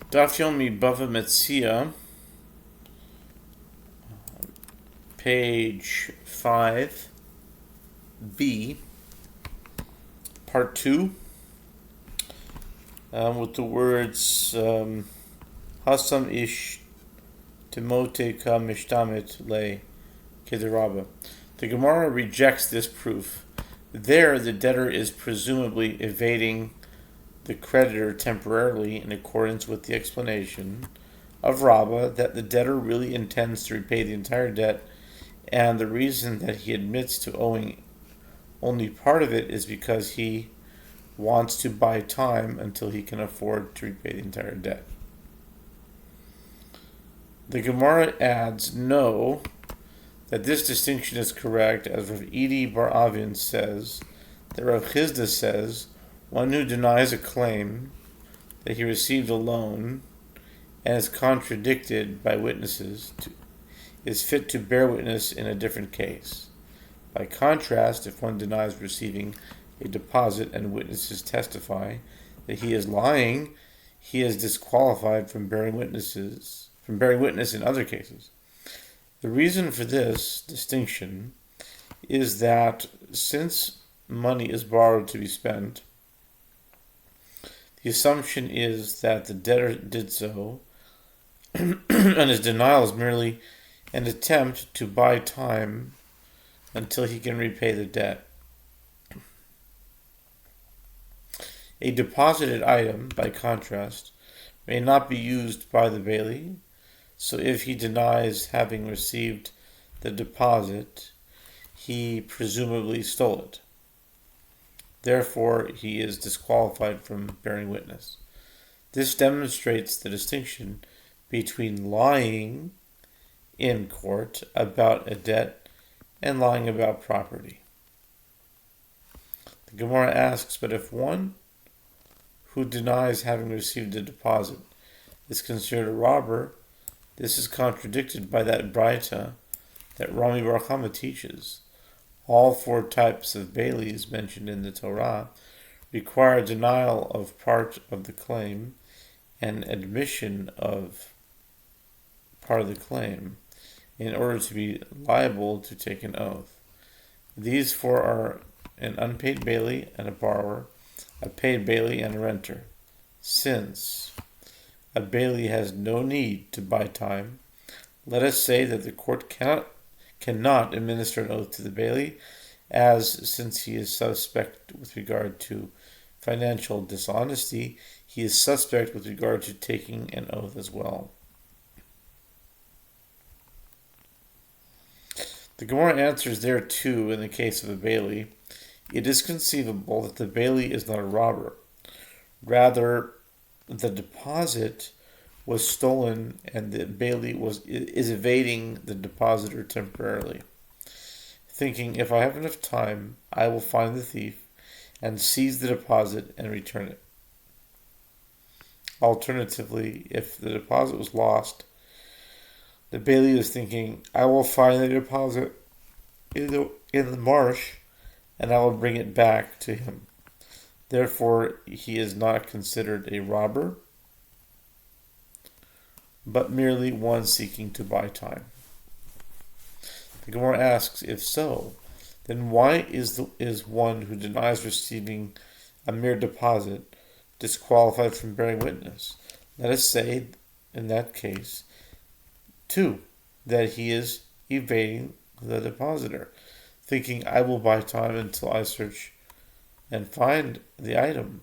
Daf Yomi Bava Metzia, page 5b, part 2, with the words Hasam ish timote ka mishtamit le kederaba. The Gemara rejects this proof. There, the debtor is presumably evading the creditor temporarily in accordance with the explanation of Rabbah that the debtor really intends to repay the entire debt, and the reason that he admits to owing only part of it is because he wants to buy time until he can afford to repay the entire debt. The Gemara adds, no, that this distinction is correct, as Rav Edi Bar Avin says, that Rav Chizda says, one who denies a claim that he received a loan and is contradicted by witnesses is fit to bear witness in a different case. By contrast, if one denies receiving a deposit and witnesses testify that he is lying, he is disqualified from bearing witness in other cases. The reason for this distinction is that since money is borrowed to be spent, the assumption is that the debtor did so, and his denial is merely an attempt to buy time until he can repay the debt. A deposited item, by contrast, may not be used by the bailee, so if he denies having received the deposit, he presumably stole it. Therefore, he is disqualified from bearing witness. This demonstrates the distinction between lying in court about a debt and lying about property. The Gemara asks, but if one who denies having received a deposit is considered a robber, this is contradicted by that Braita that Rami Bar Chama teaches. All four types of bailees mentioned in the Torah require denial of part of the claim and admission of part of the claim in order to be liable to take an oath. These four are an unpaid bailee and a borrower, a paid bailee and a renter. Since a bailee has no need to buy time, let us say that the court cannot administer an oath to the bailee, as since he is suspect with regard to financial dishonesty, he is suspect with regard to taking an oath as well. The Gemara answers there too in the case of a bailee. It is conceivable that the bailee is not a robber. Rather, the deposit was stolen and the bailee is evading the depositor temporarily, thinking, if I have enough time, I will find the thief and seize the deposit and return it. Alternatively, if the deposit was lost, the bailee is thinking, I will find the deposit in the marsh and I will bring it back to him. Therefore, he is not considered a robber, but merely one seeking to buy time. The Gemara asks, if so, then why is one who denies receiving a mere deposit disqualified from bearing witness? Let us say, in that case, too, that he is evading the depositor, thinking, I will buy time until I search and find the item.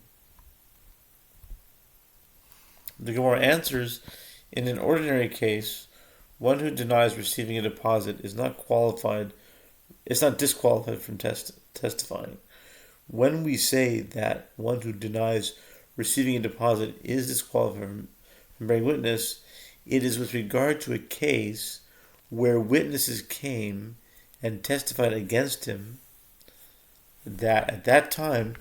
The Gemara answers, in an ordinary case, one who denies receiving a deposit is not disqualified from testifying. When we say that one who denies receiving a deposit is disqualified from bearing witness, it is with regard to a case where witnesses came and testified against him that at that time,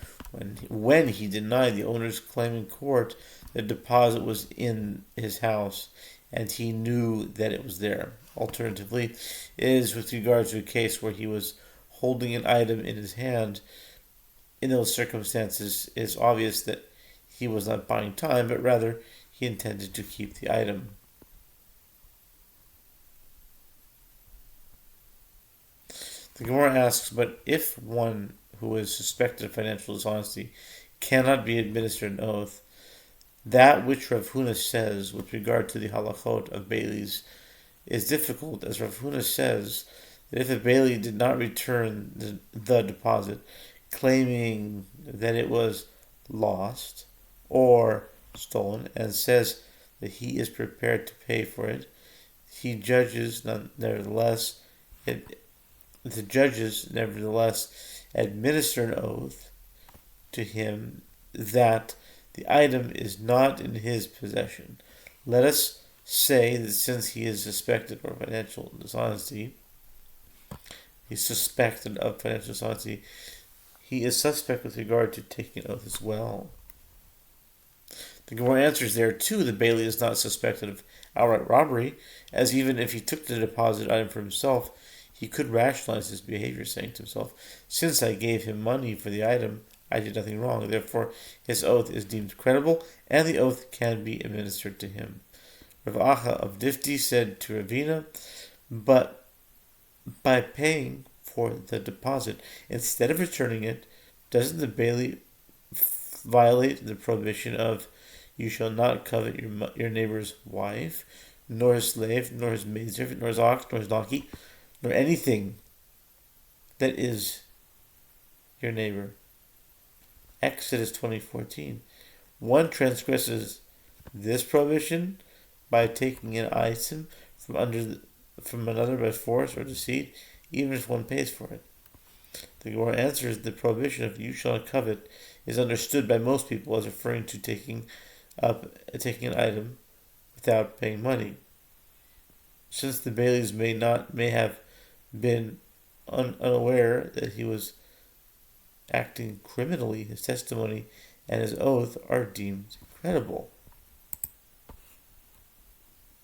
when he denied the owner's claim in court, the deposit was in his house and he knew that it was there. Alternatively, it is with regard to a case where he was holding an item in his hand. In those circumstances, it is obvious that he was not buying time, but rather he intended to keep the item. The Gemara asks, but if one who is suspected of financial dishonesty cannot be administered an oath, that which Rav Huna says with regard to the halachot of baileys is difficult, as Rav Huna says that if a bailey did not return the deposit, claiming that it was lost or stolen, and says that he is prepared to pay for it, the judges nevertheless administer an oath to him that the item is not in his possession. Let us say that since he is suspected of financial dishonesty, he is suspect with regard to taking an oath as well. The Gemara answers there too, the bailey is not suspected of outright robbery, as even if he took the deposit item for himself, he could rationalize his behavior, saying to himself, since I gave him money for the item, I did nothing wrong. Therefore, his oath is deemed credible, and the oath can be administered to him. Rav Acha of Difti said to Ravina, but by paying for the deposit instead of returning it, doesn't the bailey violate the prohibition of you shall not covet your neighbor's wife, nor his slave, nor his maidservant, nor his ox, nor his donkey, nor anything that is your neighbor? Exodus 20:14. One transgresses this prohibition by taking an item from another by force or deceit, even if one pays for it. The Gemara answers the prohibition of you shall not covet is understood by most people as referring to taking an item without paying money. Since the bailies may have been unaware that he was acting criminally, his testimony and his oath are deemed credible.